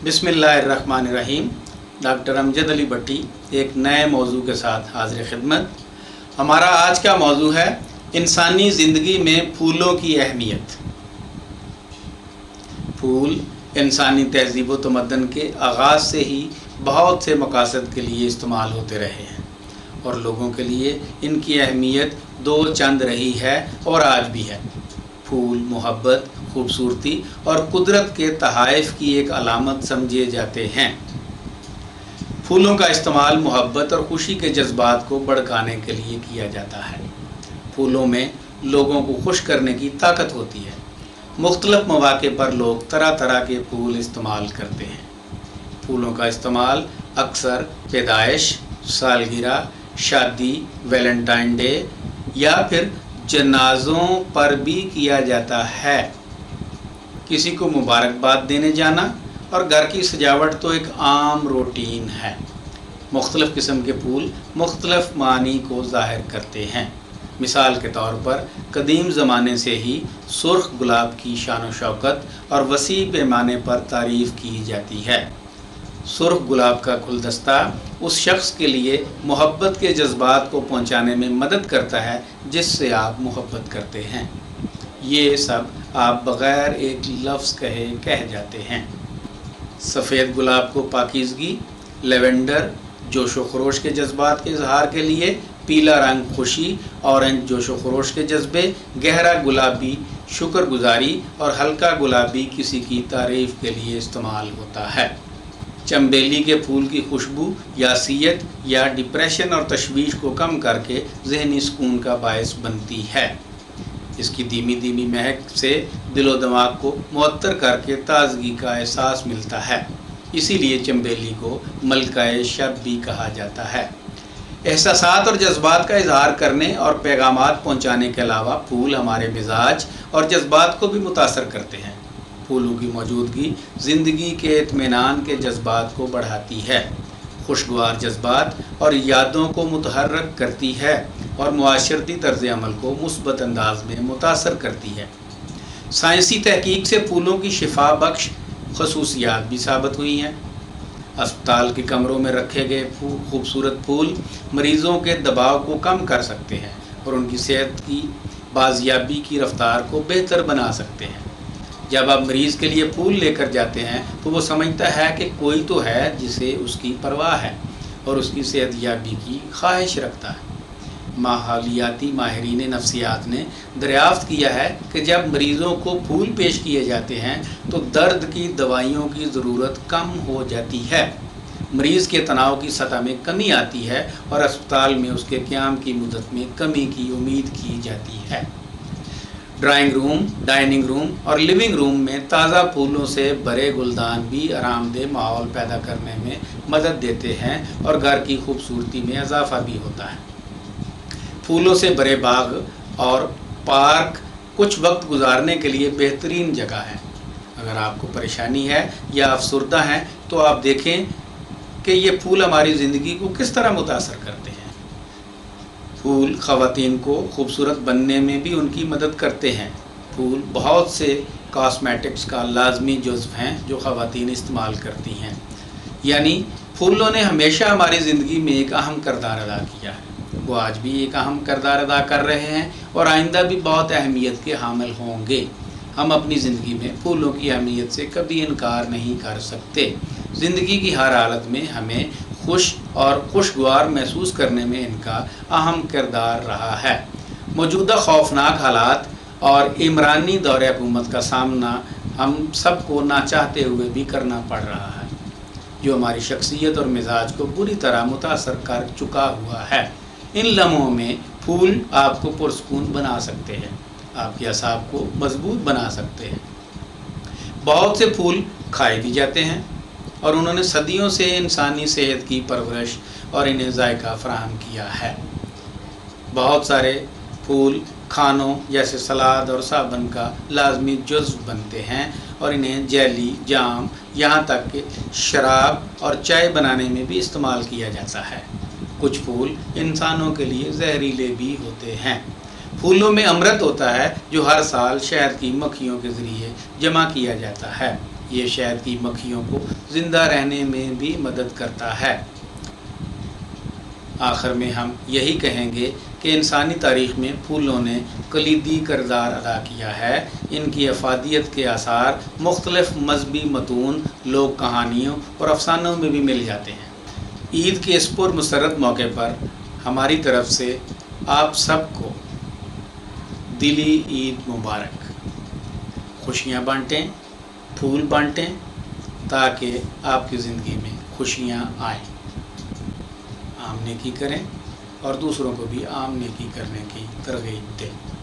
बिस्मिल्लाहिर्रहमानिर्रहीम। डॉक्टर अमजद अली भट्टी एक नए मौजू के साथ हाजिर खिदमत। हमारा आज का मौजू है इंसानी ज़िंदगी में फूलों की अहमियत। फूल इंसानी तहज़ीब व तमद्दुन के आगाज़ से ही बहुत से मकासद के लिए इस्तेमाल होते रहे हैं और लोगों के लिए इनकी अहमियत दो चंद रही है और आज भी है। फूल मोहब्बत, खूबसूरती और कुदरत के तहाइफ की एक अलामत समझे जाते हैं। फूलों का इस्तेमाल मोहब्बत और खुशी के जज्बात को भड़काने के लिए किया जाता है। फूलों में लोगों को खुश करने की ताकत होती है। मुख्तलिफ मौक़े पर लोग तरह तरह के फूल इस्तेमाल करते हैं। फूलों का इस्तेमाल अक्सर पैदाइश, सालगिरह, शादी, वैलेंटाइन डे या फिर जनाज़ों पर भी किया जाता है। किसी को मुबारकबाद देने जाना और घर की सजावट तो एक आम रूटीन है। मुख्तलिफ़ किस्म के फूल मुख्तलिफ़ मानी को ज़ाहिर करते हैं। मिसाल के तौर पर कदीम ज़माने से ही सुर्ख गुलाब की शान व शौकत और वसी पैमाने पर तारीफ़ की जाती है। सुर्ख गुलाब का गुलदस्ता उस शख्स के लिए मोहब्बत के जज्बात को पहुंचाने में मदद करता है जिससे आप मोहब्बत करते हैं। ये सब आप बग़ैर एक लफ्ज़ कहे कह जाते हैं। सफ़ेद गुलाब को पाकीज़गी, लेवेंडर जोश व खरोश के जज्बात के इजहार के लिए, पीला रंग खुशी, ऑरेंज जोश व खरोश के जज्बे, गहरा गुलाबी शुक्रगुजारी और हल्का गुलाबी किसी की तारीफ़ के लिए इस्तेमाल होता है। चंबेली के फूल की खुशबू यासियत या डिप्रेशन और तशवीश को कम करके ज़हनी सुकून का बायस बनती है। इसकी धीमी धीमी महक से दिलो दिमाग को मुअत्तर करके ताज़गी का एहसास मिलता है। इसीलिए चंबेली को मलकाए शब भी कहा जाता है। एहसासात और जज्बात का इजहार करने और पैगामात पहुँचाने के अलावा फूल हमारे मिजाज और जज्बात को भी मुतासर करते हैं। फूलों की मौजूदगी ज़िंदगी के इत्मीनान के जज्बात को बढ़ाती है, खुशगवार जज्बात और यादों को मुतहर्रक करती है और मुआशरती तर्ज़ अमल को मुस्बत अंदाज में मुतासर करती है। साइंसी तहकीक से फूलों की शिफा बख्श खसूसियात भी साबित हुई हैं। अस्पताल के कमरों में रखे गए खूबसूरत फूल मरीज़ों के दबाव को कम कर सकते हैं और उनकी सेहत की बाजियाबी की रफ्तार को बेहतर बना सकते हैं। जब आप मरीज़ के लिए फूल लेकर जाते हैं तो वो समझता है कि कोई तो है जिसे उसकी परवाह है और उसकी सेहतयाबी की ख्वाहिश रखता है। माहौलियाती माहिरीन नफ्सियात ने दरियाफ्त किया है कि जब मरीज़ों को फूल पेश किए जाते हैं तो दर्द की दवाइयों की ज़रूरत कम हो जाती है, मरीज़ के तनाव की सतह में कमी आती है और अस्पताल में उसके क़याम की मुद्दत में कमी की उम्मीद की जाती है। ड्राइंग रूम, डाइनिंग रूम और लिविंग रूम में ताज़ा फूलों से भरे गुलदान भी आरामदेह माहौल पैदा करने में मदद देते हैं और घर की खूबसूरती में इजाफा भी होता है। फूलों से भरे बाग और पार्क कुछ वक्त गुजारने के लिए बेहतरीन जगह है। अगर आपको परेशानी है या अफसुर्दा हैं तो आप देखें कि ये फूल हमारी ज़िंदगी को किस तरह मुतासर करते हैं। फूल ख़वातीन को खूबसूरत बनने में भी उनकी मदद करते हैं। फूल बहुत से कॉस्मेटिक्स का लाजमी जुज़्व हैं जो ख़वातीन इस्तेमाल करती हैं। यानी फूलों ने हमेशा हमारी ज़िंदगी में एक अहम किरदार अदा किया है। वो आज भी एक अहम किरदार अदा कर रहे हैं और आइंदा भी बहुत अहमियत के हामिल होंगे। हम अपनी ज़िंदगी में फूलों की अहमियत से कभी इनकार नहीं कर सकते। ज़िंदगी की हर हालत में हमें खुश और खुशगवार महसूस करने में इनका अहम किरदार रहा है। मौजूदा खौफनाक हालात और इमरानी दौरे हुकूमत का सामना हम सबको ना चाहते हुए भी करना पड़ रहा है, जो हमारी शख्सियत और मिजाज को बुरी तरह मुतासर कर चुका हुआ है। इन लम्हों में फूल आपको पुरसकून बना सकते हैं, आपके असाब को मजबूत बना सकते हैं। बहुत से फूल खाए भी जाते हैं और उन्होंने सदियों से इंसानी सेहत की परवरिश और इन्हें जायका फराहम किया है। बहुत सारे फूल खानों जैसे सलाद और साबन का लाजमी जुज़्व बनते हैं और इन्हें जेली, जाम, यहाँ तक कि शराब और चाय बनाने में भी इस्तेमाल किया जाता है। कुछ फूल इंसानों के लिए जहरीले भी होते हैं। फूलों में अमृत होता है जो हर साल शहद की मक्खियों के ज़रिए जमा किया जाता है। یہ شہد کی مکھیوں کو زندہ رہنے میں بھی مدد کرتا ہے۔ آخر میں ہم یہی کہیں گے کہ انسانی تاریخ میں پھولوں نے کلیدی کردار ادا کیا ہے۔ ان کی افادیت کے آثار مختلف مذہبی متون، لوک کہانیوں اور افسانوں میں بھی مل جاتے ہیں۔ عید کے اس پرمسرت موقع پر ہماری طرف سے آپ سب کو دلی عید مبارک۔ خوشیاں بانٹیں، پھول بانٹیں تاکہ آپ کی زندگی میں خوشیاں آئیں۔ عام نیکی کریں اور دوسروں کو بھی عام نیکی کرنے کی ترغیب دیں۔